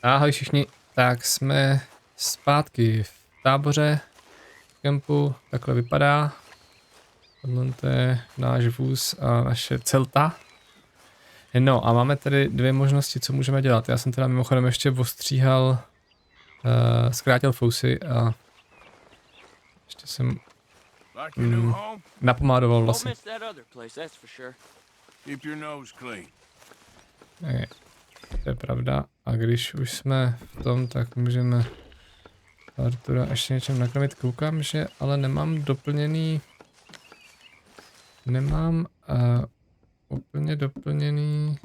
Ahoj všichni, tak jsme zpátky v táboře, v kempu, takhle vypadá. Tohle to je náš vůz a naše celta. No a máme tady dvě možnosti, co můžeme dělat. Já jsem teda mimochodem ještě ostříhal, zkrátil fousy a ještě jsem napomádoval vlasy. To je pravda. A když už jsme v tom, tak můžeme Arthura ještě něčem nakrmit. Koukám, že ale nemám doplněný... Nemám úplně doplněný...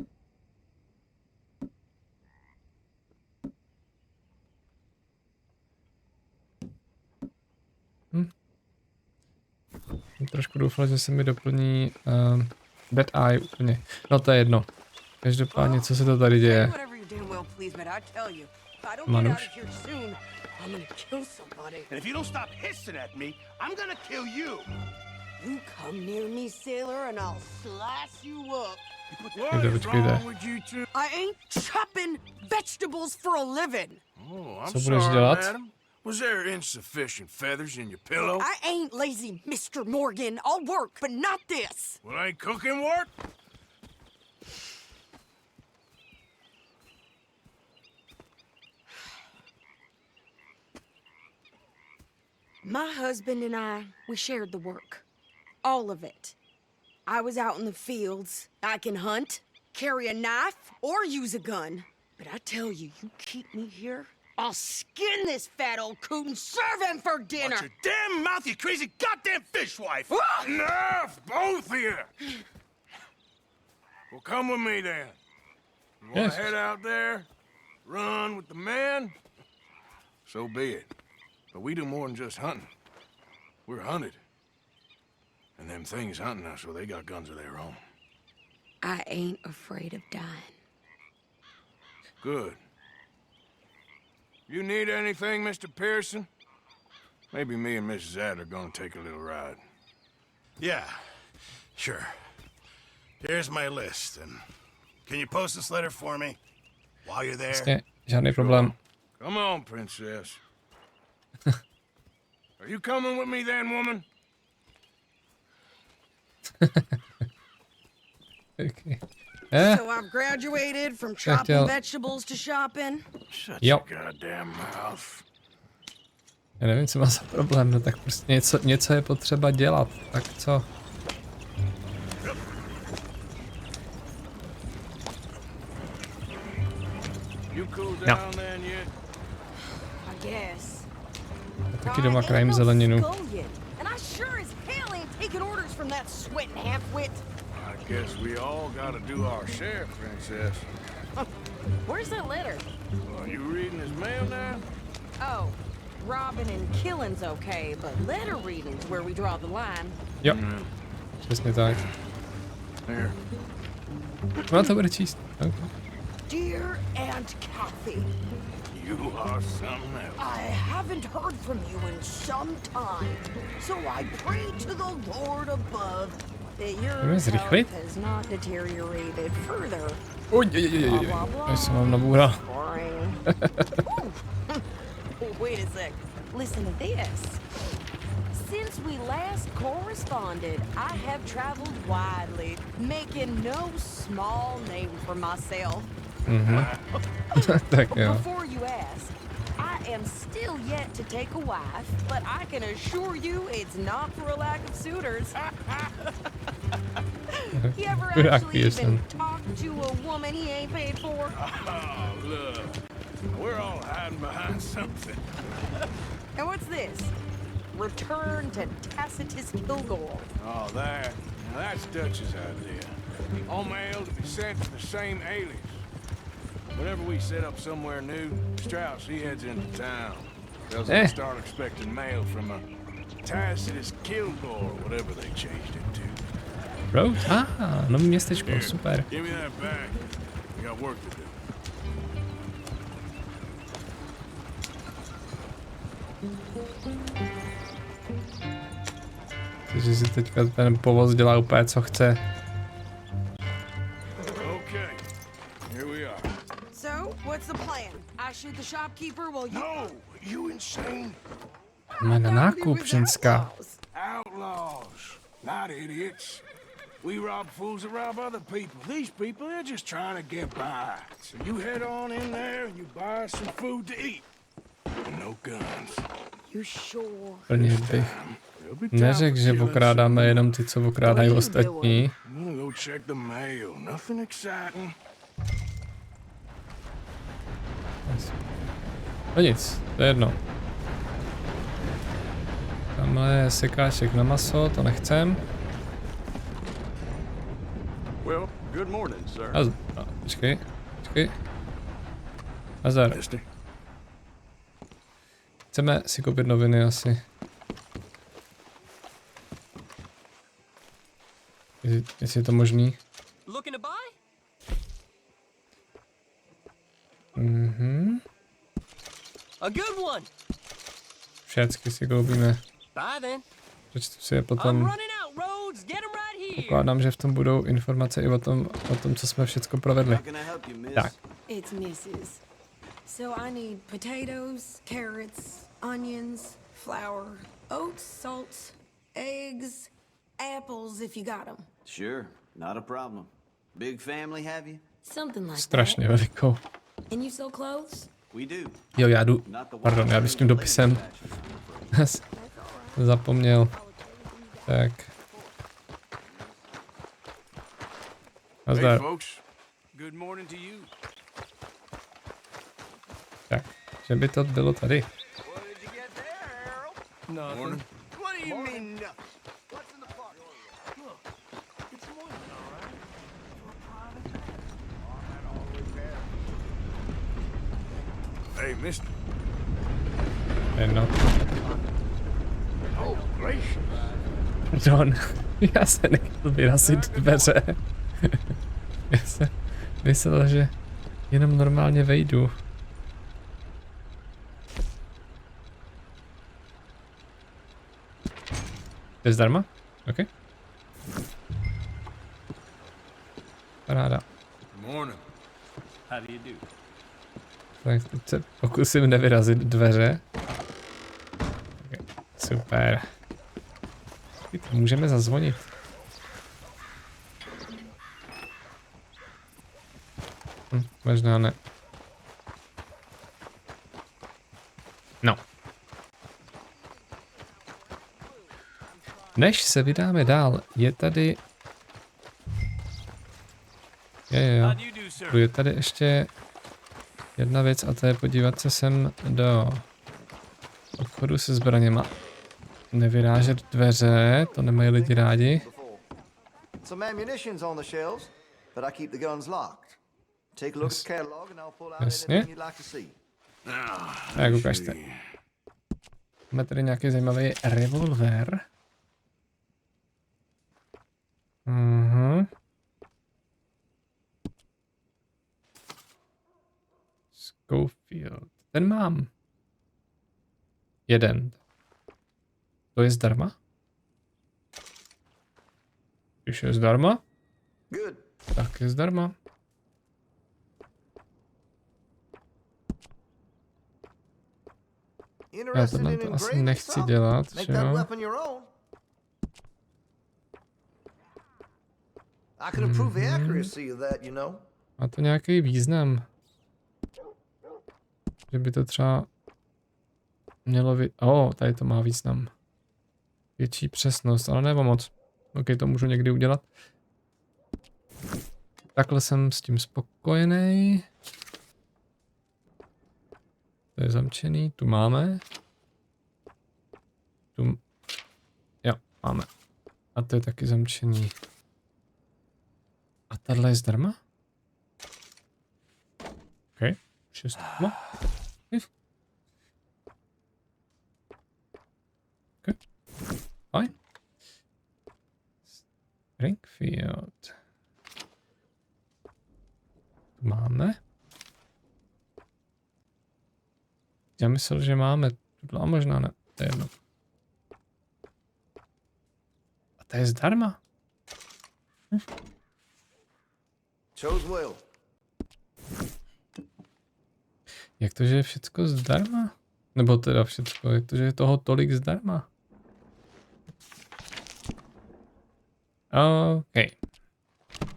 Trošku doufal, že se mi doplní Bad Eye úplně. No to je jedno. Každopádně, co se to tady děje? Manuš. Co budeš dělat? Was there insufficient feathers in your pillow? I ain't lazy, Mr. Morgan. I'll work, but not this. Well, ain't cooking work? My husband and we shared the work. All of it. I was out in the fields. I can hunt, carry a knife, or use a gun. But I tell you, you keep me here, I'll skin this fat old coot and serve him for dinner! Watch your damn mouth, you crazy goddamn fishwife! Enough, both of you! Well, come with me then. You wanna head out there, run with the man? So be it. But we do more than just hunting. We're hunted. And them things hunting us, so they got guns of their own. I ain't afraid of dying. Good. You need anything, Mr. Pearson? Maybe me and Mrs. Adler are gonna take a little ride. Yeah, sure. Here's my list, and can you post this letter for me while you're there? Jasně, žádný problém. Come on, princess. Are you coming with me then, woman? Okay. So I've graduated from chopping vegetables to shopping. Shut your goddamn mouth. Já nevím, co má za problém, no tak prostě něco je potřeba dělat, tak co? No. Taky doma krajím zeleninu. I guess we all gotta do our share, princess. Where's that letter? Are you reading his mail now? Oh, robbing and killing's okay, but letter reading's where we draw the line. Jo, přesně tak. Here. No to bude číst. Okay. Dear Aunt Kathy, You are something else. I haven't heard from you in some time, so I pray to the Lord above that your health has not deteriorated further. Oj, já jsem vám nabůral. Wait a sec. Listen to this. Since we last corresponded, I have traveled widely, making no small name for myself. Tak jo. Before you ask, I am still yet to take a wife, but I can assure you it's not for a lack of suitors. You ever actually even talk to a woman he ain't paid for? Oh, look. We're all hiding behind something. And what's this? Return to Tacitus Kilgore. Oh, that. Now that's Dutch's idea. All mail to be sent to the same alias. Whenever we set up somewhere new, Strauss, he heads into town. Tells them to start expecting mail from a Tacitus Kilgore, whatever they changed it to. Road? Nový městečko, super. Give me that back. We got work to do. Takže si teďka ten povoz dělá úplně co chce. Okay, here we are. So, what's the plan? plan? I shoot the shopkeeper while you... No, you insane? Máme na nákup, ženská. Outlaws, not idiots. We rob fools that rob other people. These people, they're just trying to get by. So you head on in there and you buy some food to eat. And no guns. You sure? Plně bych neřekl, že okrádáme jenom ty, co okrádají ostatní. I'm gonna go check the mail. Nothing exciting. No nic, to je jedno. Tamhle je sekáček na maso, to nechcem. Well, good morning, sir. Počkej. Nazar. Chceme si koupit noviny asi. Jestli je to možný. Mhm. Všechny si koupíme. Přečtu si je potom. Pokládám, že v tom budou informace i o tom, co jsme všecko provedli. Tak. It's Mrs. So I need potatoes, carrots, onions, flour, oats, salt, eggs, apples if you got them. Sure, not a problem. Big family, have you? Something like Strašně velikou. that. And you sell clothes? We do. Jo, já jdu. Pardon, já jdu s tím dopisem. Zapomněl. Tak. Nazdar. Hey folks, good morning to you. Tak, že by to bylo tady. Morning. What do you mean, nothing? What's in the park? Look, it's morning, all right? Hey, mister. Jedno. Oh, gracious. Pardon, já se nechtěl vyrazit dveře. Já jsem myslel, že jenom normálně vejdu. To je zdarma? OK. Paráda. Morning. How do you do? Tak teď se pokusím nevyrazit dveře. Okay. Super. Můžeme zazvonit. Možná ne. No. Než se vydáme dál, je tady... Jo. Je tady ještě jedna věc a to je podívat se sem do obchodu se zbraněma. Nevyrážet dveře, to nemají lidi rádi. Some ammunition's on the shelves, but I keep the guns locked. Take a look at the catalog and I'll pull out anything you'd like to see. Tak ukažte. Máme tady nějaký zajímavý revolver. Schofield. Ten mám. Jeden. To je zdarma? Když je zdarma, Good. tak je zdarma. Já tohle to asi nechci dělat, že jo? Má to nějaký význam. Že by to třeba mělo tady to má význam. Větší přesnost, ale nebo moc. OK, to můžu někdy udělat. Takhle jsem s tím spokojený. To je zamčený, tu máme. Tu... Jo, máme. A to je taky zamčený. A tahle je zdarma? OK, 6. OK, fajn. Springfield. Tu máme. Já myslel, že máme tuto, a možná ne, to je jedno. A to je zdarma. Jak to, že je všecko zdarma? Nebo teda všecko, jak to, že je toho tolik zdarma? OK.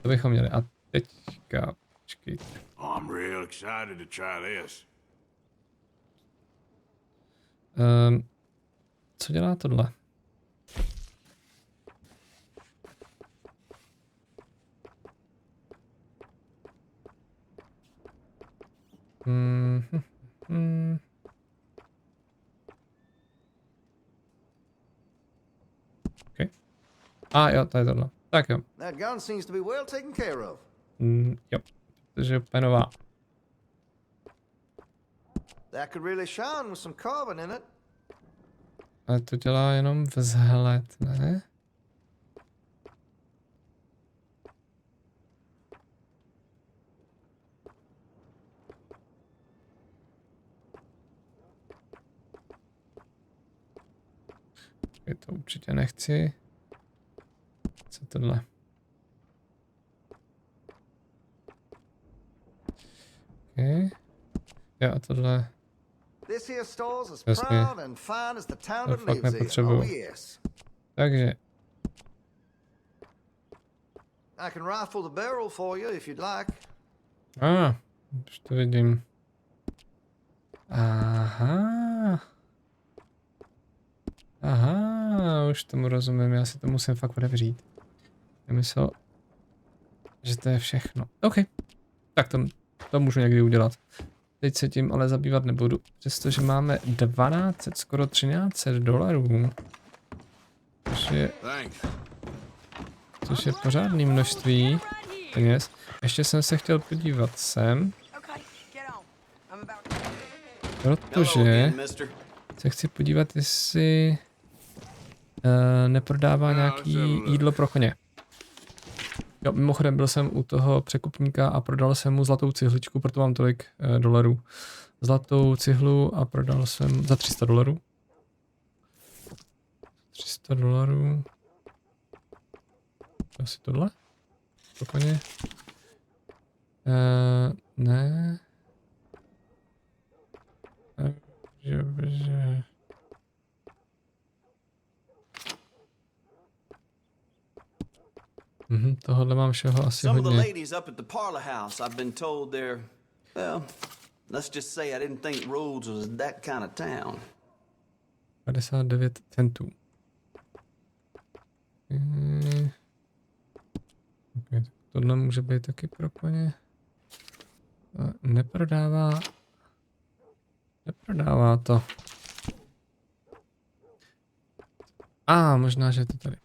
To bychom měli. A teďka, počkejte. I'm real excited to try this. Co dělá tohle? Okay. A jo, to je tohle. Tak jo. That gun seems to be well taken care of. Jo, takže je úplně nová. That could really shine with some carbon in it. Ale to dělá jenom vzhled, ne? To určitě nechci. Co tohle? Okay. Jo, a tohle. Jasně. To fakt nepotřebuju. Takže. Už to vidím. Aha, už tomu rozumím, já si to musím fakt otevřít. Já myslel, že to je všechno. OK, tak to můžu někdy udělat. Teď se tím ale zabývat nebudu, přestože máme 1200, skoro $1300. Což je pořádný množství peněz. Ještě jsem se chtěl podívat sem. Protože se chci podívat, jestli neprodává nějaký jídlo pro koně. Jo, mimochodem byl jsem u toho překupníka a prodal jsem mu zlatou cihličku, proto mám tolik dolarů. Zlatou cihlu a prodal jsem za $300. $300. Asi tohle? Pro koně? Ne. Že. Tohle mám všeho asi Some of the hodně. ladies up at the parlor house, I've been told they're, well, let's just say I didn't think Rhodes was that kind of town. 59 centů. Okay, tohle může být taky pro koně. Neprodává to. Možná, že je to tady.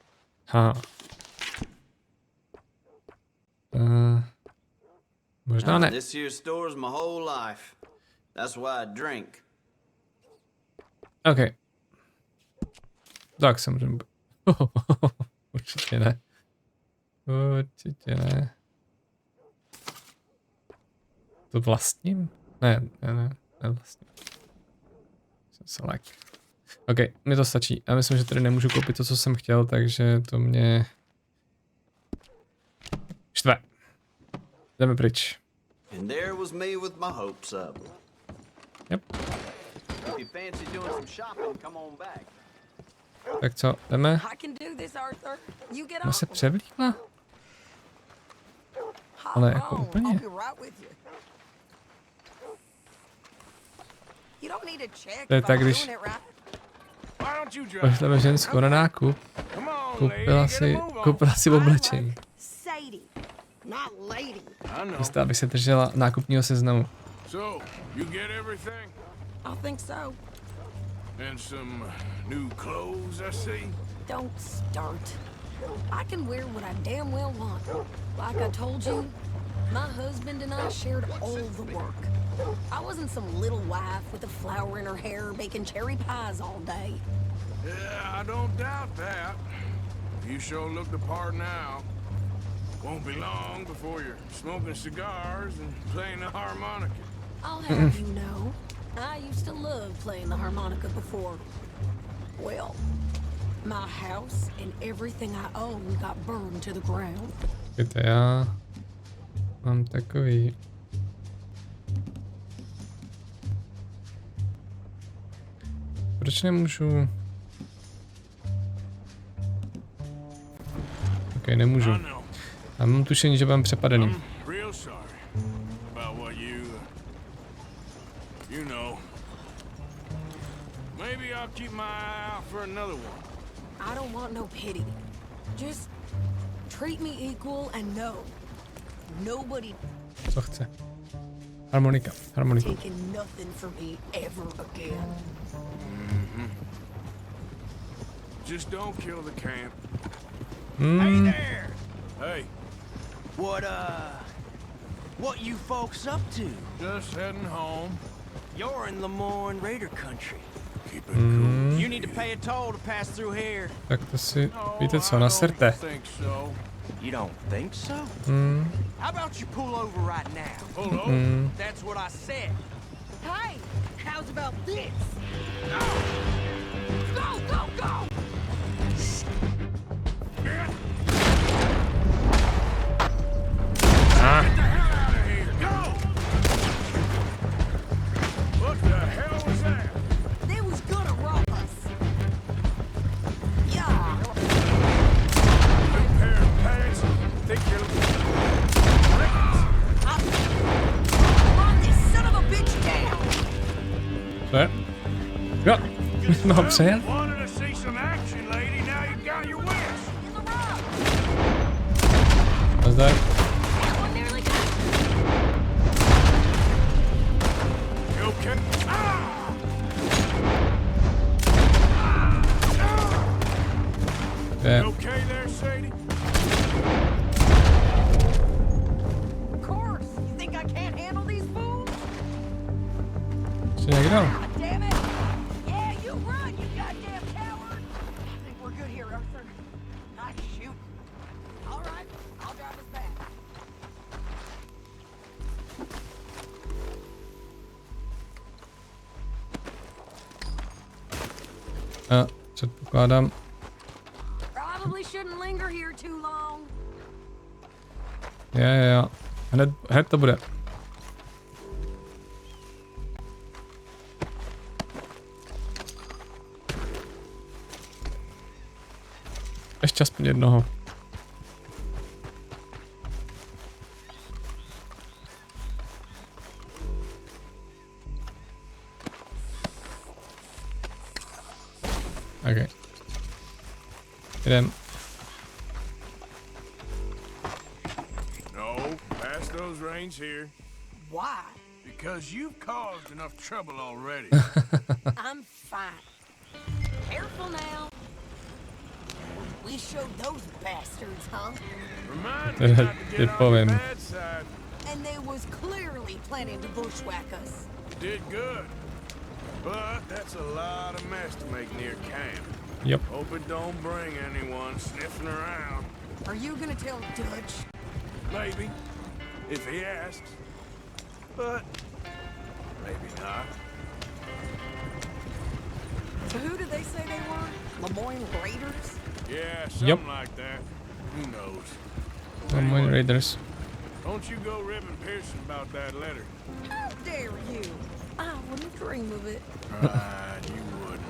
Možná ne. This here store's my whole life. That's why I drink. OK. Tak samozřejmě. Určitě ne. Určitě ne. To vlastním? Ne vlastním. Select. OK, mi to stačí. Já myslím, že tady nemůžu koupit to, co jsem chtěl, takže to mě štve. Jdeme pryč. And there was me with my hopes up. Yep. If you fancy doing some shopping, come on back. Tak co, jdeme? Ona se převlíkla? Ale jako úplně. To je tak, když pošleme ženskou na nákup, koupila si oblečení. Místo, aby se držela nákupního seznamu. And some new clothes, I see. Don't start. I can wear what I damn well want. Like I told you, my husband and I shared all the work. I wasn't some little wife with a flower in her hair baking cherry pies all day. Yeah, I don't doubt that. You sure look the part now. Won't be long before you're smoking cigars and playing the harmonica. I'll have you know, I used to love playing the harmonica before. Well, my house and everything I own got burned to the ground. Víte, já mám takový proč nemůžu? Ok, nemůžu. Já mám tušení, že budem přepadený. I don't want no pity. Just treat me equal and no. Nobody Co chce? Harmonika, harmonika. taking nothing from me ever again. Just don't kill the camp. Hey there! Hey, What you folks up to? just heading home. You're in Lemoyne Raider country. Keep it cool. You need to pay a toll to pass through here. Tak to si, víte co, I naserte. don't think so. You don't think so? How about you pull over right now? Pull over. That's what I said. Hey, how's about this? Go, go, go! What the hell was that? They was gonna rob us. Yeah. New pair of pants. Think you're Run this son of a bitch down. Co je? Jo, no přejel. wanted to see some action, lady. Now you got your wish. In the rock. Nazdar. That one nearly got You okay? Je. You okay there, Sadie? Of course. You think I can't handle these fools? Ještě někdo? God damn it. Yeah, you run, you goddamn coward. I think we're good here, Arthur. Nice shoot. All right, I'll drive us back. A předpokládám. Probably shouldn't linger here too long. Jo. Hned to bude. Ještě aspoň jednoho. OK. Jdem. No, pass those reins here. Why? Because you've caused enough trouble already. I'm fine. Careful now. We showed those bastards, huh? Remind me not to get on the bad side. And they was clearly planning to bushwhack us. You did good. But that's a lot of mess to make near camp. Yep. Hope it don't bring anyone sniffing around. Are you gonna tell Dutch? Maybe, if he asks. But maybe not. So who did they say they were? Lemoyne Raiders? Yeah, something like that. Who knows? Lemoyne Raiders. Don't you go ribbing Pearson about that letter. How dare you? I wouldn't dream of it. Right, you wouldn't.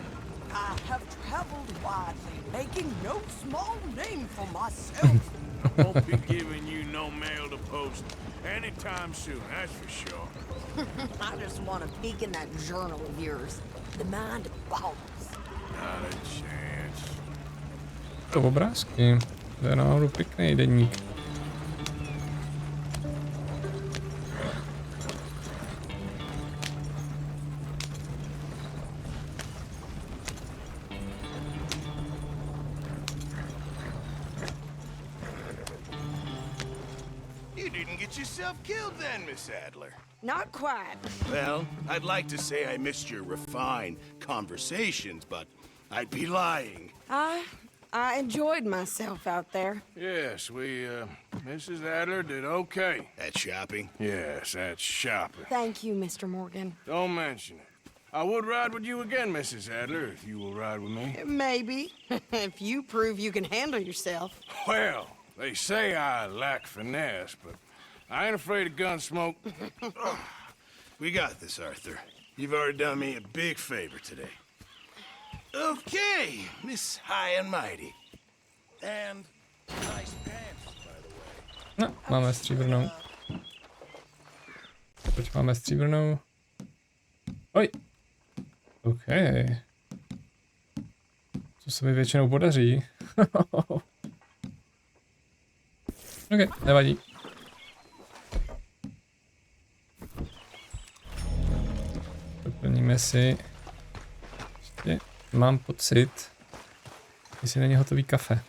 I have traveled widely, making no small name for myself. Won't be giving you no mail to post anytime soon, that's for sure. I just want to peek in that journal of yours. The mind boggles. Not a chance. To obrázky. To je náhodou pěkný deník. You didn't get yourself killed then, Miss Adler. Not quite. Well, I'd like to say I missed your refined conversations, but I'd be lying. I enjoyed myself out there. Yes, Mrs. Adler did okay. At shopping? Yes, that's shopping. Thank you, Mr. Morgan. Don't mention it. I would ride with you again, Mrs. Adler, if you will ride with me. Maybe. If you prove you can handle yourself. Well, they say I lack finesse, but I ain't afraid of gun smoke. We got this, Arthur. You've already done me a big favor today. Okay, Miss High and Mighty. And nice pants, by the way. No, máme stříbrnou. Proč máme stříbrnou? Oj! OK. Co se mi většinou podaří. OK, nevadí. Doplníme si. Ještě mám pocit, jestli není hotový kafe.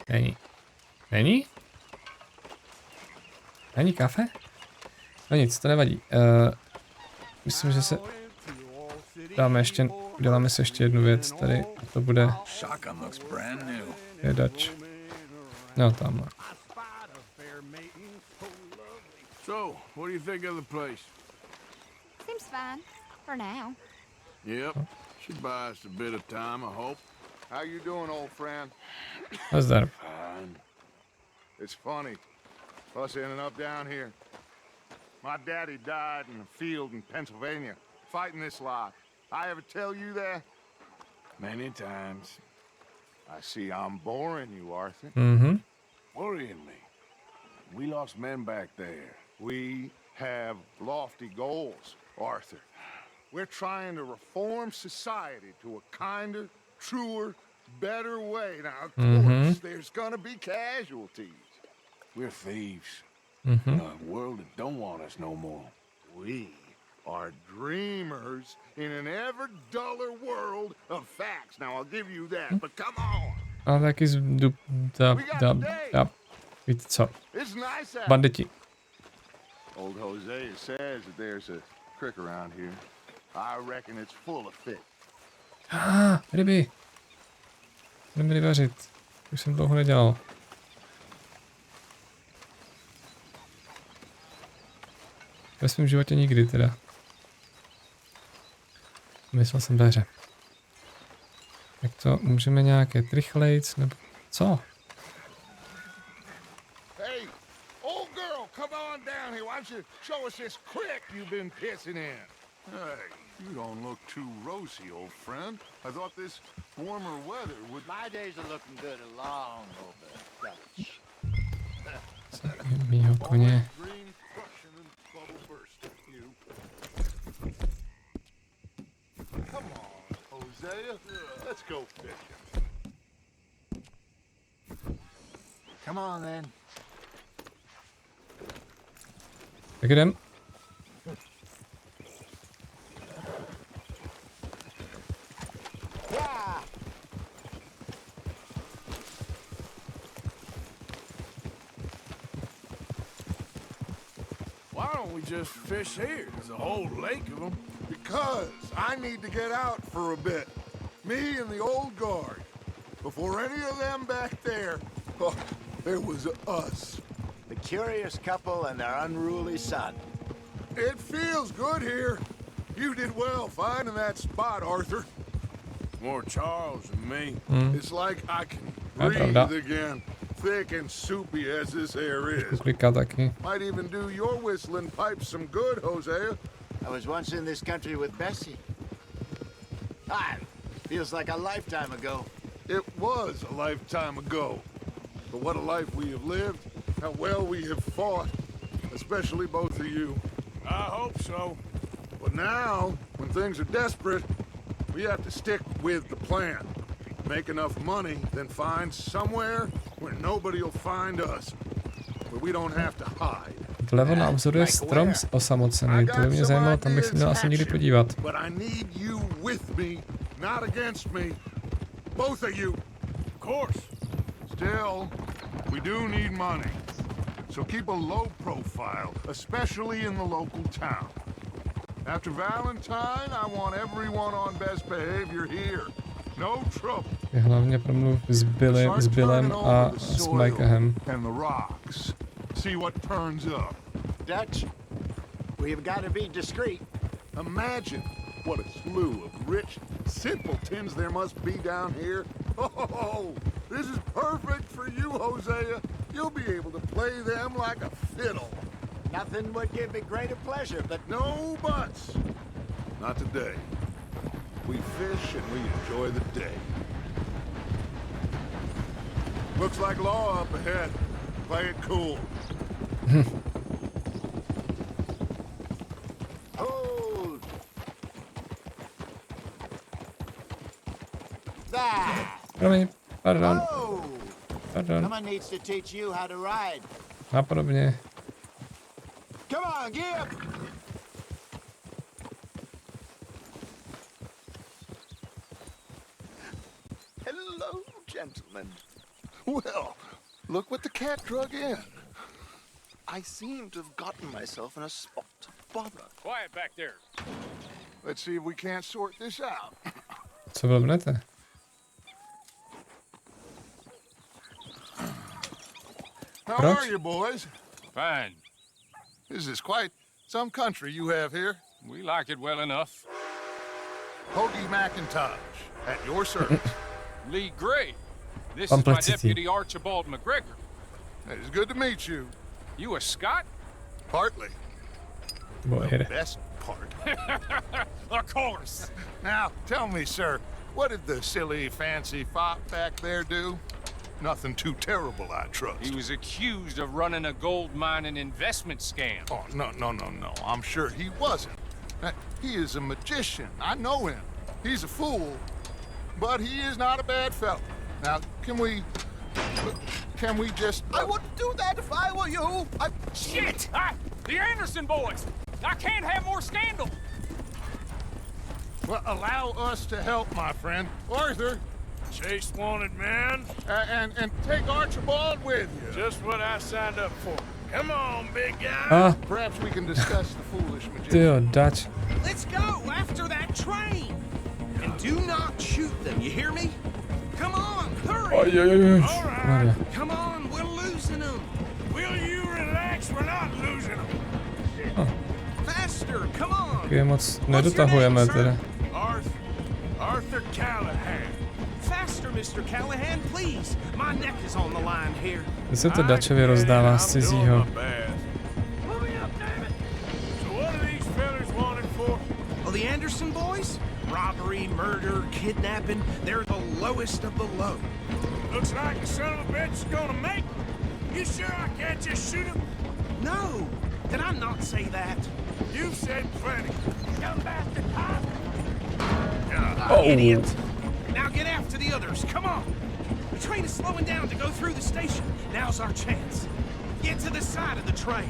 Není. Není? Není kafe? No nic, to nevadí. Myslím, že se uděláme si ještě jednu věc tady. A to bude Jak Dutch. No, tamhle. So, what do you think of the place? Seems fine. For now. Yep. Should buy us a bit of time, I hope. How you doing, old friend? Nazdar. Fine. It's funny, us ending up down here. My daddy died in a field in Pennsylvania, fighting this lot. I ever tell you that? Many times. I see I'm boring you, Arthur. Mhm. Worrying me. We lost men back there. We have lofty goals, Arthur. We're trying to reform society to a kinder, truer, better way. Now, of course, there's gonna be casualties. We're thieves. In a world that don't want us no more. We are dreamers in an ever duller world of facts. Now, I'll give you that, but come on. Ale taky víte co? It's nice out. Banditi. Old Hosea says that there's a creek around here. I reckon it's full of fish. Ryby. Jdeme rybařit. Už jsem dlouho nedělal. Ve svém životě nikdy teda. Myslel jsem ve hře. Jak to můžeme nějaké rychlejc nebo co? Hey, old girl, come on down here. Why don't you show us this creek you've been pissing in? Hey, you don't look too rosy, old friend. I thought this warmer weather would... My days are looking good along over Dutch. Mýho koně. Green crushing and bubble bursting, you. Come on, Hosea. Let's go fishing. Come on then. Tak jdem. Why don't we just fish here? There's a whole lake of them. Because I need to get out for a bit. Me and the old guard. Before any of them back there, oh, there was us. The curious couple and their unruly son. It feels good here. You did well finding that spot, Arthur. More Charles than me. It's like I can Pravda. breathe again. Thick and soupy as this air is. Kliká taky. Might even do your whistling pipes some good, Hosea. I was once in this country with Bessie. Ah, feels like a lifetime ago. It was a lifetime ago. But what a life we have lived. How well we have fought. Especially both of you. I hope so. But now, when things are desperate, we have to stick with the plan. Make enough money, then find somewhere where nobody will find us. Where we don't have to hide. Vlevo na obzoru je strom osamocený. To by mě zajímalo, tam bych se měl asi někdy podívat. But I need you with me, not against me. Both of you. Of course. Still, we do need money. So keep a low profile, especially in the local town. After Valentine, I want everyone on best behavior here. No trouble. Je hlavně promluv s Billem a s Mikehem. And the rocks. See what turns up. Dutch, we've got to be discreet. Imagine what a slew of rich simpletons there must be down here. Oh, this is perfect for you, Hosea. You'll be able to play them like a fiddle. Nothing would give me greater pleasure, but No buts. Not today. We fish and we enjoy the day. Looks like law up ahead. Play it cool. hold. There. Promiň, pardon, Oh, pardon. someone needs to teach you how to ride. A podobně. Come on, get up. Hello, gentlemen. Well, look what the cat drug in. I seem to have gotten myself in a spot to bother. Quiet back there. Let's see if we can't sort this out. Co blbnete? How Proč? are you, boys? Fine. This is quite some country you have here. We like it well enough. Hoagie McIntosh, at your service. Lee Gray. This Complexity. is my deputy Archibald McGregor. It's good to meet you. You a Scot? Partly. Boy, The best part. Of course. Now, tell me, sir, what did the silly, fancy fop back there do? Nothing too terrible, I trust. He was accused of running a gold mining investment scam. Oh, no. I'm sure he wasn't. He is a magician. I know him. He's a fool, but he is not a bad fellow. Now, can we just... I wouldn't do that if I were you. Shit! The Anderson boys! I can't have more scandal! Well, allow us to help, my friend. Arthur, Chase wanted man. and take Archibald with you. Just what I signed up for. Come on, big guy. Ah, Perhaps we can discuss the foolish magician. tyjo, Dutch. Let's go after that train. And do not shoot them, you hear me? Come on, hurry. Ojojoj. All right. Maria. Come on, we're losing them. Will you relax? We're not losing them. Faster, come on. Taky moc nedotahujeme teda. Arthur Callahan. Faster, Mr. Callahan, please. My neck is on the line here. Kde se to Dutchovi rozdává z cizího? Well, the Anderson boys? Robbery, murder, kidnapping. They're the lowest of the low. Looks like the son of a bitch is gonna make. You sure I can't just shoot him? No, did I not say that? You've said plenty. Dumb bastard, huh? Oh. Idiot. Now get after the others, come on. The train is slowing down to go through the station. Now's our chance. Get to the side of the train.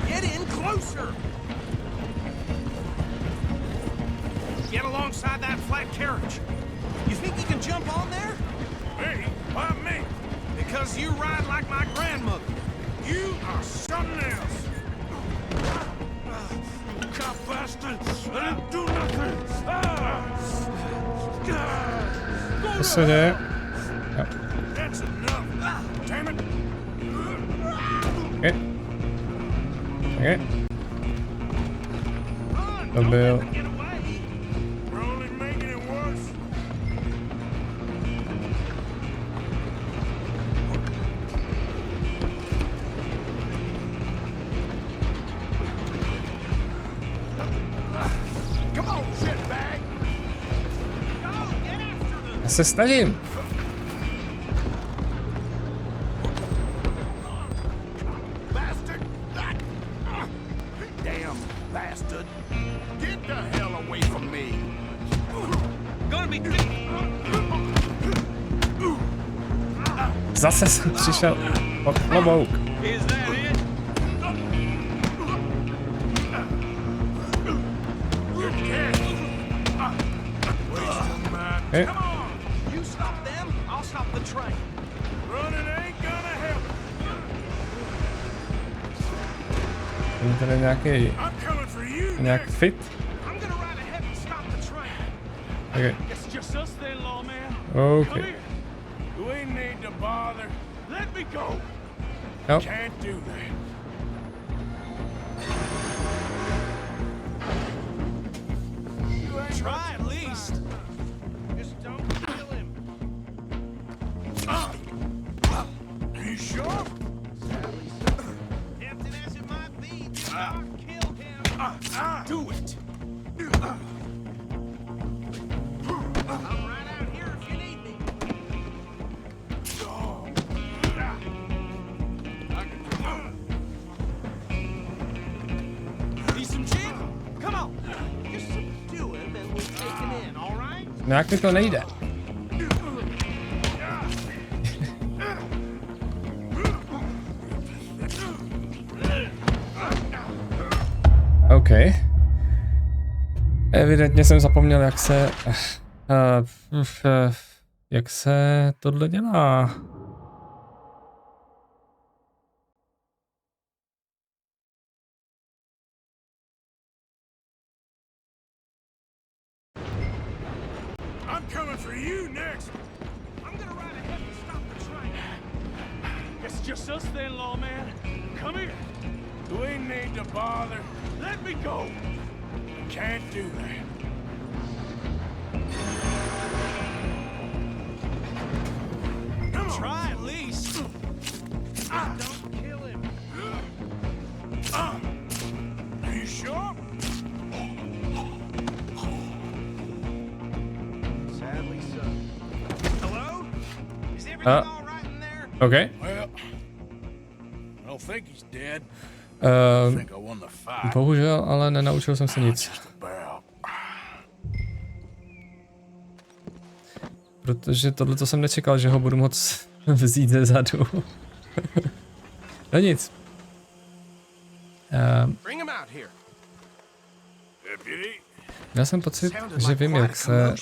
Get in closer. Get alongside that flat carriage. You think you can jump on there? Me? Why me? Because you ride like my grandmother. You are something else. Cop bastard! I didn't do nothing! Co se děje? Jo. That's enough! Damn it! Okay. Okay. To byl... We're only making it worse. Come on, shitbag. Já se snažím. Bastard! Damn bastard! Get the hell away from me! Gonna be Zase jsem přišel pod klobouk. Is that it? Okay. Come on! You stop them, I'll stop the train. Running ain't gonna help. Není tady nějaký, I'm coming for you. nějak fit? I'm gonna ride ahead and stop the train. Okay. It's just us then, lawman. Okay. We need to bother. Let me go. Jo. Can't do that. Try at least. Just don't kill him. you sure? Tempting as it might be, just not kill him. Do it. I'm right out here if you need me. Need some gin? Come on. Just subdue him and we'll take him in, all right? Nějak mi to nejde. OK. Evidentně jsem zapomněl, jak se tohle dělá. I'm coming for you next. I'm gonna ride ahead and stop the train. It's just us then, lawman. Come here. Do we need to bother? Let me go. Can't do that. Come on. Try at least. Don't kill him. Are you sure? Sadly so. Hello? Is everything all right in there? OK. Well, I don't think he's dead. I think I won the fight. Bohužel, ale nenaučil jsem se nic. Just about. Protože tohle jsem nečekal, že ho budu moc vzít ze zadu. No nic. Bring him out here. Deputy. Já jsem pocit, že vím, jak se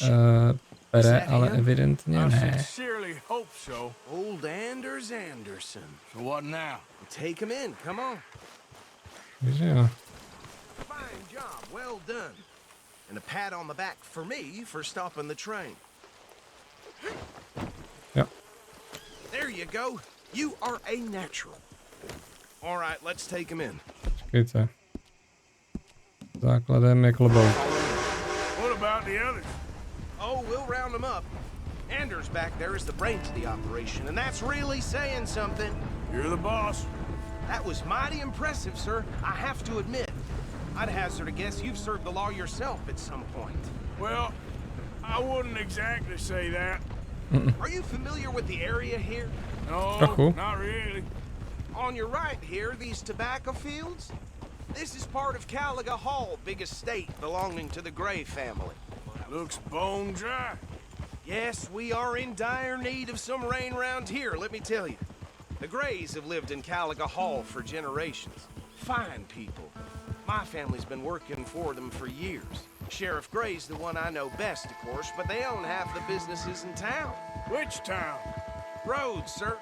pere, ale evidentně I ne. sincerely hope so. Old Anders Anderson. So what now? Take him in, come on. Takže jo. Fine job, well done. And a pat on the back for me for stopping the train. Jo. There you go. You are a natural. All right, let's take him in. Počkejte. Základem je klobouk. What about the others? Oh, we'll round them up. Anders back there is the brains of the operation, and that's really saying something. You're the boss. That was mighty impressive, sir. I have to admit. I'd hazard a guess you've served the law yourself at some point. Well, I wouldn't exactly say that. Are you familiar with the area here? No, Trochu. not really. On your right here, these tobacco fields? This is part of Caliga Hall, big estate belonging to the Gray family. Looks bone dry. Yes, we are in dire need of some rain round here, let me tell you. The Grays have lived in Caliga Hall for generations. Fine people. My family's been working for them for years. Sheriff Gray's the one I know best, of course, but they own half the businesses in town. Which town? Rhodes, sir.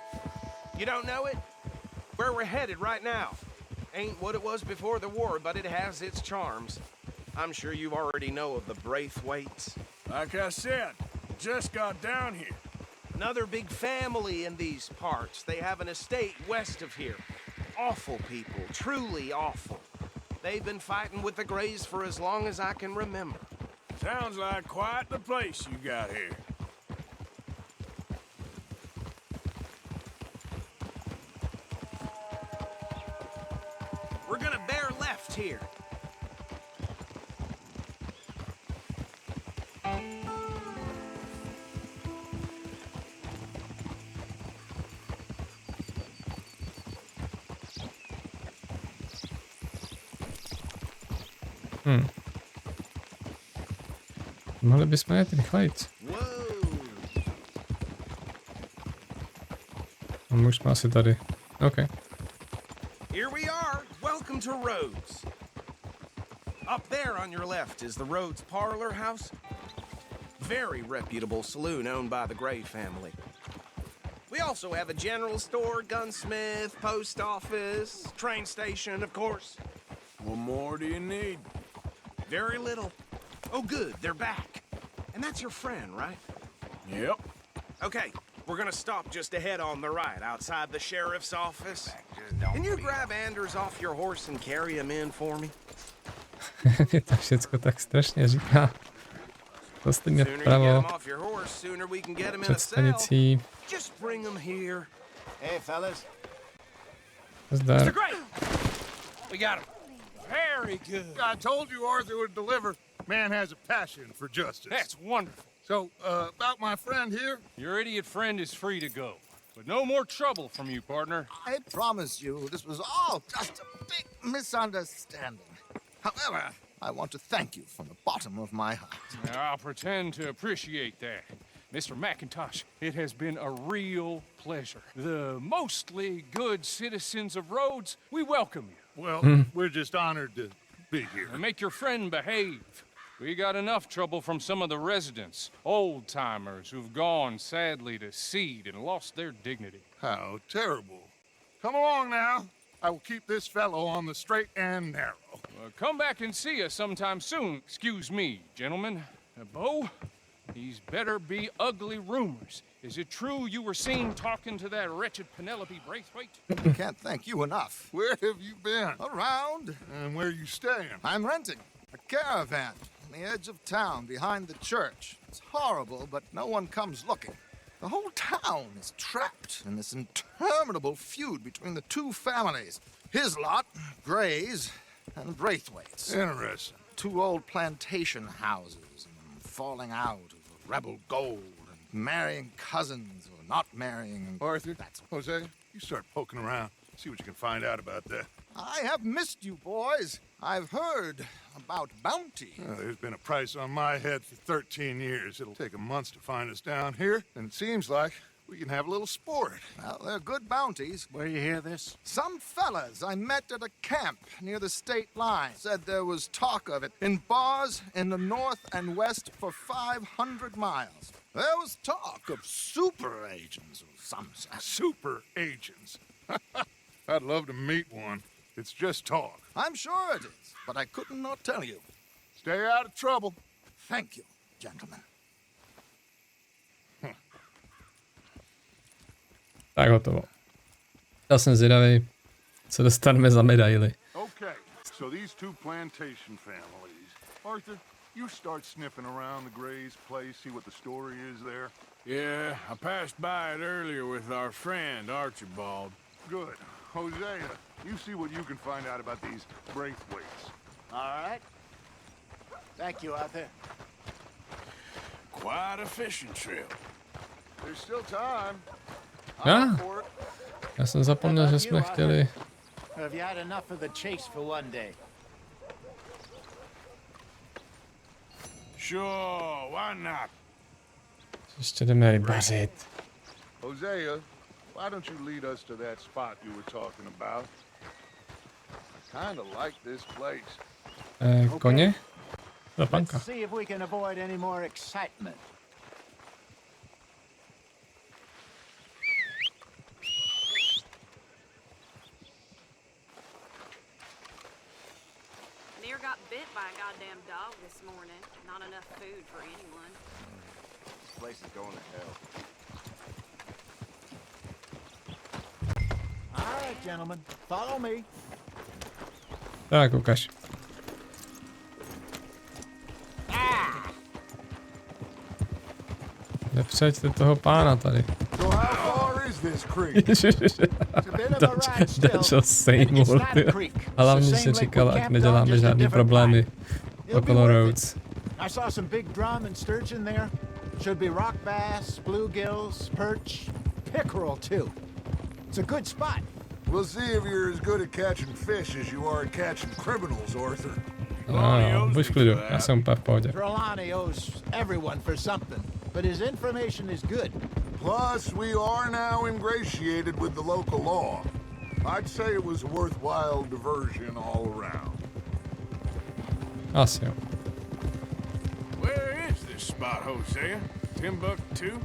You don't know it? Where we're headed right now. Ain't what it was before the war, but it has its charms. I'm sure you already know of the Braithwaites. Like I said, just got down here. Another big family in these parts. They have an estate west of here. Awful people, truly awful. They've been fighting with the Grays for as long as I can remember. Sounds like quite the place you got here. We're gonna bear left here. Mohli bychom jet rychlejc. A už jsme asi tady. OK. Here we are. Welcome to Rhodes. Up there on your left is the Rhodes Parlor House. Very reputable saloon owned by the Gray family. We also have a general store, gunsmith, post office, train station, of course. What more do you need? Very little. Oh, good, they're back. And that's your friend, right? Yep. Okay, we're gonna stop just ahead on the right, outside the sheriff's office. Can you grab Anders off your horse and carry him in for me? Mě to všecko tak strašně říká. Prostě mě vpravo. Před stanicí. Just bring him here. Hey, fellas. Zdar. Great! We got him. Very good. I told you Arthur would deliver. Man has a passion for justice. That's wonderful. So, about my friend here? Your idiot friend is free to go. But no more trouble from you, partner. I promise you, this was all just a big misunderstanding. However, I want to thank you from the bottom of my heart. I'll pretend to appreciate that. Mr. McIntosh, it has been a real pleasure. The mostly good citizens of Rhodes, we welcome you. Well, we're just honored to be here. And make your friend behave. We got enough trouble from some of the residents, old-timers who've gone, sadly, to seed and lost their dignity. How terrible. Come along now. I will keep this fellow on the straight and narrow. Come back and see us sometime soon. Excuse me, gentlemen. Bo, these better be ugly rumors. Is it true you were seen talking to that wretched Penelope Braithwaite? I can't thank you enough. Where have you been? Around. And where are you staying? I'm renting a caravan on the edge of town behind the church. It's horrible, but no one comes looking. The whole town is trapped in this interminable feud between the two families. His lot, Gray's, and Braithwaite's. Interesting. Two old plantation houses, and falling out of rebel gold, and marrying cousins or not marrying. And Arthur, that's Jose, you start poking around. See what you can find out about that. I have missed you, boys. I've heard about bounty. There's been a price on my head for 13 years. It'll take a month to find us down here, and it seems like we can have a little sport. Well, they're good bounties. Where you hear this? Some fellas I met at a camp near the state line said there was talk of it in bars in the north and west for 500 miles. There was talk of super agents of some sort. Super agents. I'd love to meet one. It's just talk. I'm sure it is, but I couldn't not tell you. Stay out of trouble. Thank you, gentlemen. Tak hotovo. Já jsem zvědavý, co dostaneme za medaily. Okay, so these two plantation families. Arthur, you start sniffing around the Gray's place, see what the story is there. Yeah, I passed by it earlier with our friend, Archibald. Good. Hosea, you see what you can find out about these Braithwaites. All right. Thank you, Arthur. Quite a fishing trip. There's still time. Já jsem zapomněl, že jsme chtěli. Have you had enough of the chase for one day? Sure, why not? Ještě jdeme rybařit. Hosea, why don't you lead us to that spot you were talking about? I kind of like this place. Koně? Zapanka. Let's see if we can avoid any more excitement. Near got bit by a goddamn dog this morning. Not enough food for anyone. This place is going to hell. All right, gentlemen, follow me. Tak, ukaž. Nepřeďte toho pána tady. So how far is this creek? Dutch ho sejmul, a hlavně si říkal, ať neděláme žádný problémy okolo Rhodes. I saw some big drum and sturgeon there. Should be rock bass, bluegills, perch, pickerel too. It's a good spot. We'll see if you're as good at catching fish as you are at catching criminals, Arthur. Buď v klidu, já jsem úplně v pohodě. Trelawney owes everyone for something, but his information is good. Plus, we are now ingratiated with the local law. I'd say it was a worthwhile diversion all around. Asi jo. Where is this spot, Hosea? Timbuktu?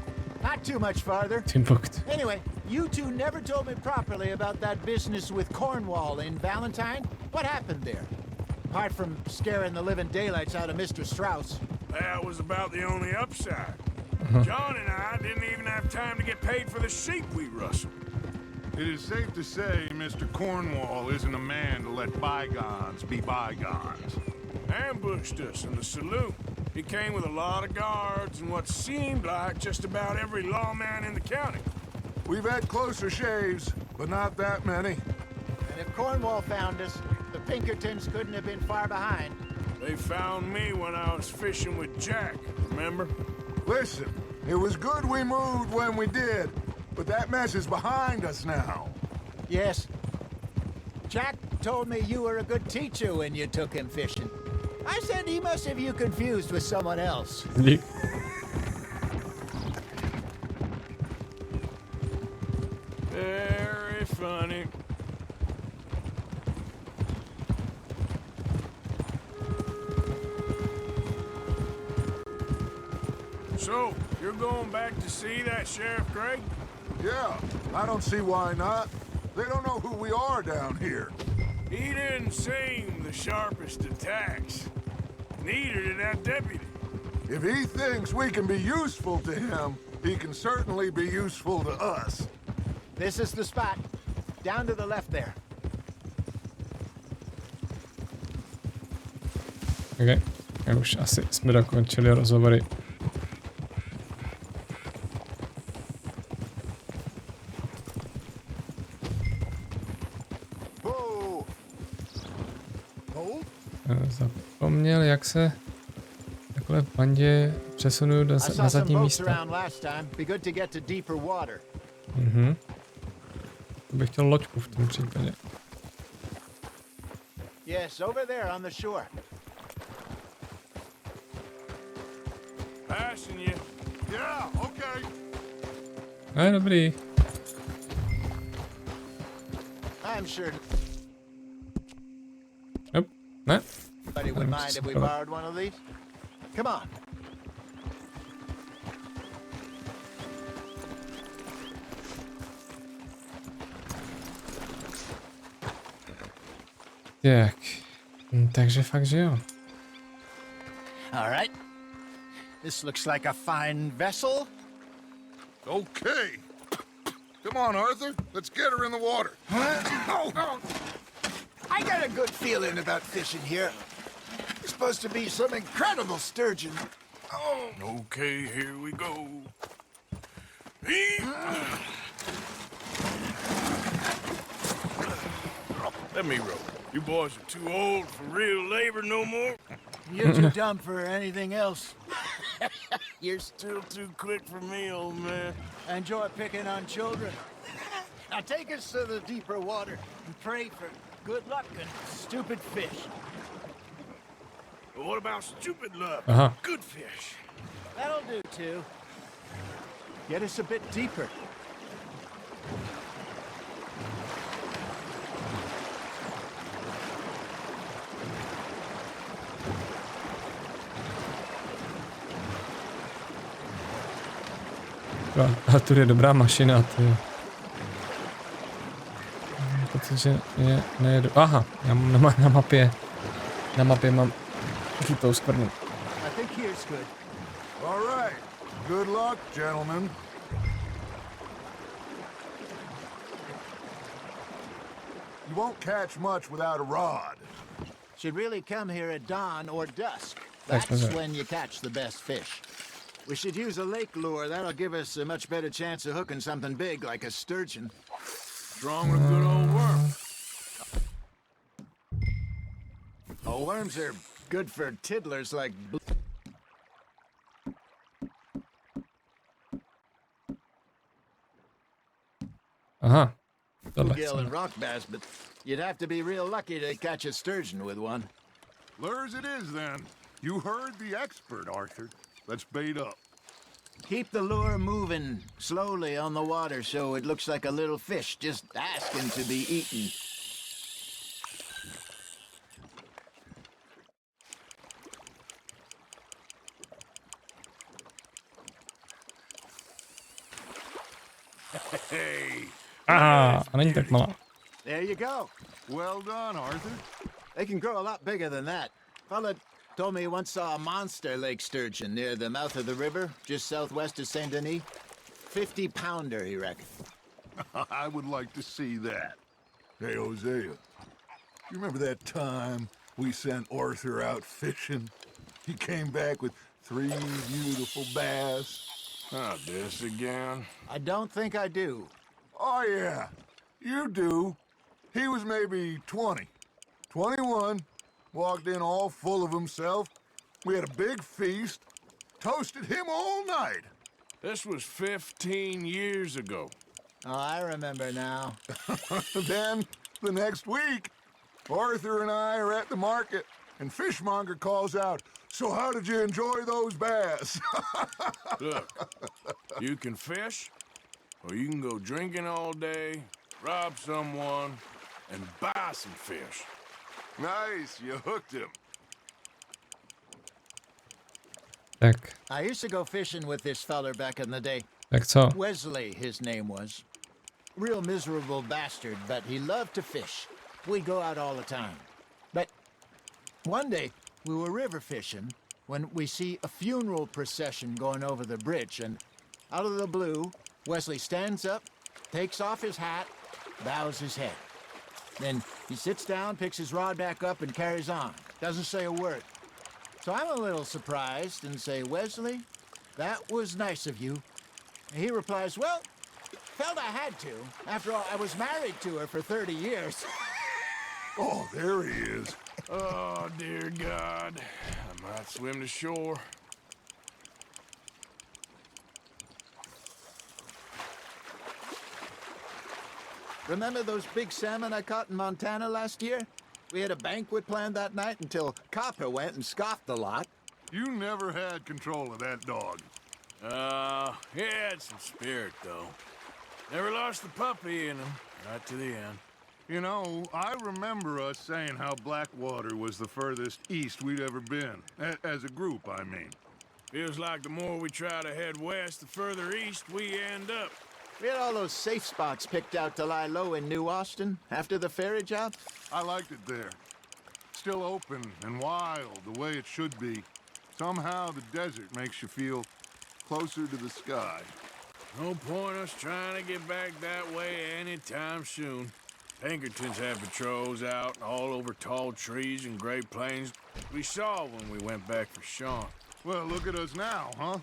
Not too much farther. Timbuktu. Anyway, you two never told me properly about that business with Cornwall in Valentine. What happened there? Apart from scaring the living daylights out of Mr. Strauss. That was about the only upside. John and I didn't even have time to get paid for the sheep we rustled. It is safe to say Mr. Cornwall isn't a man to let bygones be bygones. Ambushed us in the saloon. He came with a lot of guards and what seemed like just about every lawman in the county. We've had closer shaves, but not that many. And if Cornwall found us, the Pinkertons couldn't have been far behind. They found me when I was fishing with Jack, remember? Listen, it was good we moved when we did, but that mess is behind us now. Yes. Jack told me you were a good teacher when you took him fishing. I said he must have you confused with someone else. Very funny. So, you're going back to see that Sheriff Craig? Yeah, I don't see why not. They don't know who we are down here. He didn't seem the sharpest attacks. Neither did that deputy. If he thinks we can be useful to him, he can certainly be useful to us. This is the spot. Down to the left there. Okay. Už asi jsme dokončili rozhovory. Zapomněl, jak se takhle v bandě přesunuju na zadní místo. To bych chtěl loďku v tom případě. Yes, over there on the shore. Passing you. Yeah, okay. Dobrý. I'm sure. Nope. Ne. Nobody would mind if we borrowed one of these. Come on. Tak. Takže fakt, že jo. All right. This looks like a fine vessel. Okay. Come on, Arthur. Let's get her in the water. Oh. I got a good feeling about fishing here. It's supposed to be some incredible sturgeon. Oh. Okay, here we go. Let me row. You boys are too old for real labor no more. You're too dumb for anything else. You're still too quick for me, old man. Enjoy picking on children. Now take us to the deeper water and pray for good luck and stupid fish. But what about stupid luck? Good fish. That'll do, too. Get us a bit deeper. Arthur je dobrá mašina, ty. Pocit, že je nejedu. Aha, já mám na mapě mám žlutou skvrnu. I think here's good. All right. Good luck, gentlemen. You won't catch much without a rod. Should really come here at dawn or dusk. That's when you catch the best fish. We should use a lake lure. That'll give us a much better chance of hooking something big like a sturgeon. Strong with good old worm. Oh, worms are good for tiddlers like... Bluegill and rock bass, but you'd have to be real lucky to catch a sturgeon with one. Lures it is, then. You heard the expert, Arthur. Let's bait up. Keep the lure moving slowly on the water so it looks like a little fish just asking to be eaten. Hey. A není tak malá. There you go. Well done, Arthur. They can grow a lot bigger than that. Fella told me he once saw a monster lake sturgeon near the mouth of the river, just southwest of Saint Denis. 50-pounder, he reckoned. I would like to see that. Hey, Hosea, you remember that time we sent Arthur out fishing? He came back with 3 beautiful bass. Not this again. I don't think I do. Oh, yeah. You do. He was maybe 20. 21. Walked in all full of himself. We had a big feast. Toasted him all night. This was 15 years ago. Oh, I remember now. Then, the next week, Arthur and I are at the market, and Fishmonger calls out, "So how did you enjoy those bass?" Look, you can fish, or you can go drinking all day, rob someone, and buy some fish. Nice, you hooked him. Tak, I used to go fishing with this feller back in the day. tak co? Wesley, his name was. Real miserable bastard, but he loved to fish. We'd go out all the time. But one day, we were river fishing when we see a funeral procession going over the bridge, and out of the blue, Wesley stands up, takes off his hat, bows his head. Then he sits down, picks his rod back up, and carries on. Doesn't say a word. So I'm a little surprised and say, "Wesley, that was nice of you." And he replies, "Well, felt I had to. After all, I was married to her for 30 years. Oh, there he is. Oh, dear God. I might swim to shore. Remember those big salmon I caught in Montana last year? We had a banquet planned that night until Copper went and scoffed a lot. You never had control of that dog. He had some spirit, though. Never lost the puppy in him, right to the end. You know, I remember us saying how Blackwater was the furthest east we'd ever been. As a group, I mean. Feels like the more we try to head west, the further east we end up. We had all those safe spots picked out to lie low in New Austin after the ferry job. I liked it there. Still open and wild, the way it should be. Somehow the desert makes you feel closer to the sky. No point us trying to get back that way anytime soon. Pinkertons had patrols out all over tall trees and Great Plains. We saw when we went back for Sean. Well, look at us now, huh?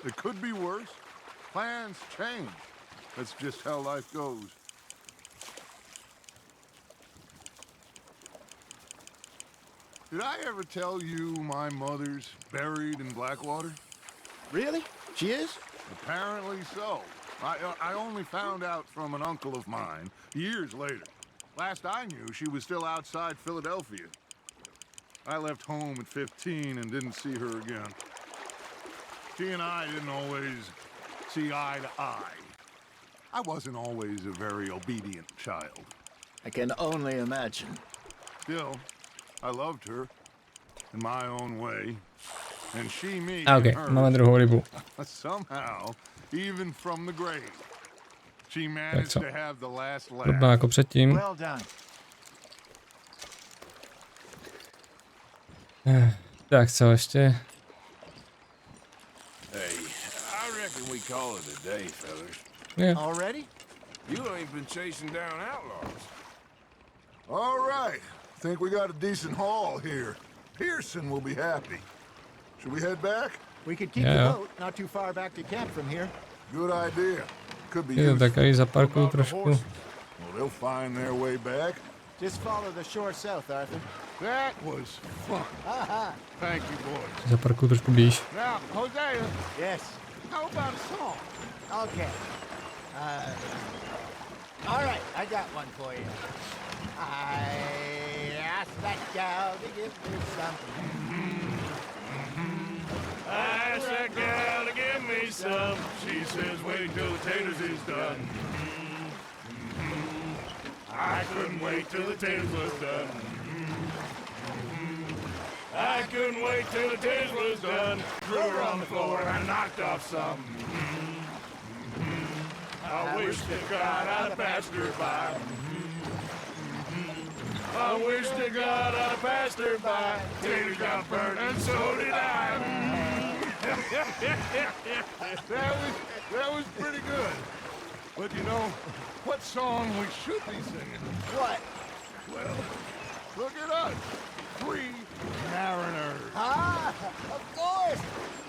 It could be worse. Plans change. That's just how life goes. Did I ever tell you my mother's buried in Blackwater? Really? She is? Apparently so. I only found out from an uncle of mine years later. Last I knew, she was still outside Philadelphia. I left home at 15 and didn't see her again. She and I didn't always see eye to eye. I wasn't always a very obedient child. I can only imagine. Still, I loved her in my own way. And she me Okay, in hers. máme druhou rybu. Somehow, even from the grave, she managed to have the last laugh. Podobná jako předtím. Well done. Tak co ještě? Hey, I reckon we call it a day, fellas. Yeah. Already? You ain't been chasing down outlaws. All right. Think we got a decent haul here. Pearson will be happy. Should we head back? We could keep the boat not too far back to camp from here. Good idea. Could be Jo, useful. tak tady zaparkuju trošku. Well, they'll find their way back. Just follow the shore south, Arthur. That was fun. Thank you, boys. Zaparkuju trošku blíž. Now, Hosea, Yes. how about a song? Okay. All right, I got one for you. I asked that gal to give me something. I asked that gal to give me some. She says, wait till the taters is done. I couldn't wait till the taters was done. I couldn't wait till the taters was done. Threw her on the floor and I knocked off some. I wish to God I'd passed her by. I wish to God I'd passed her by. Taters got burnt and so did I. That was pretty good. But you know, what song we should be singing? What? Well, look at us. 3 mariners. Ah, of course.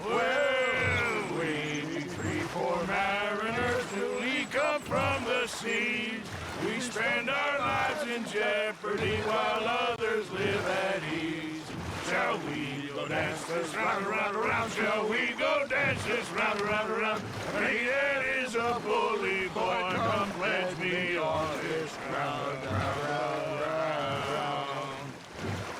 Well, we 3 for mariners newly come from the seas. We spend our lives in jeopardy while others live at ease. Shall we go dance this round, around, around? Shall we go dance this round, around, around? Hey, that is a bully boy. Come pledge me on this round, round, round, round.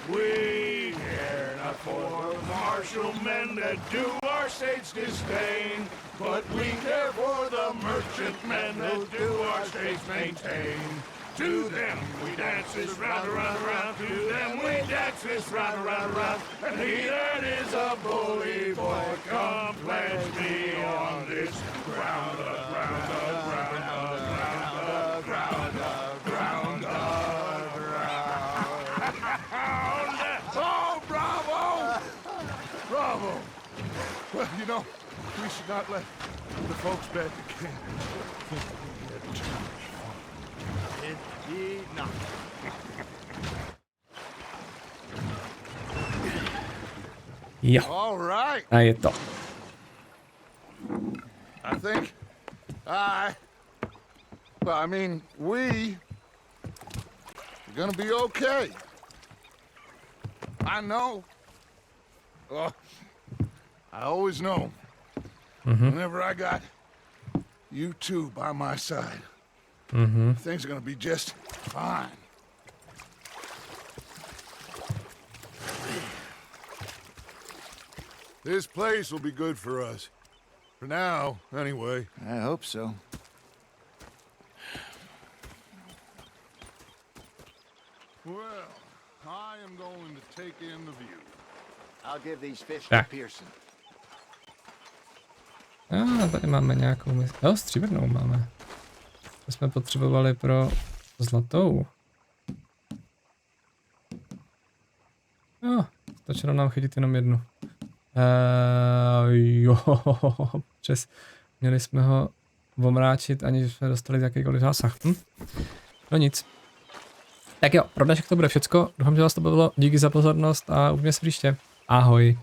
We care not for martial men that do our state's disdain, but we care for the merchantmen that do our states maintain. To them we dance this round, around, around. To them we dance this round, around, around. And he that is a bully boy, come pledge me on this ground, ground, ground, ground, ground, ground, ground. Oh, bravo! Bravo! Well, you know, we should not let the folks back at camp. Indeed not. Jo, All right. a je to. I think I mean, we're gonna be okay. I know. Oh, I always know. Whenever I got you two by my side, things are gonna be just fine. This place will be good for us. For now, anyway. I hope so. Well, I am going to take in the view. I'll give these fish to Tak. Pearson. Tady máme nějakou misi. Jo, stříbrnou máme. To jsme potřebovali pro zlatou. Jo, stačilo nám chytit jenom jednu. Jo, přes. Měli jsme ho omráčit, aniž jsme dostali jakýkoliv zásah. No nic. Tak jo, pro dnešek to bude všecko. Doufám, že vás to bavilo. Díky za pozornost a uvidíme se příště. Ahoj.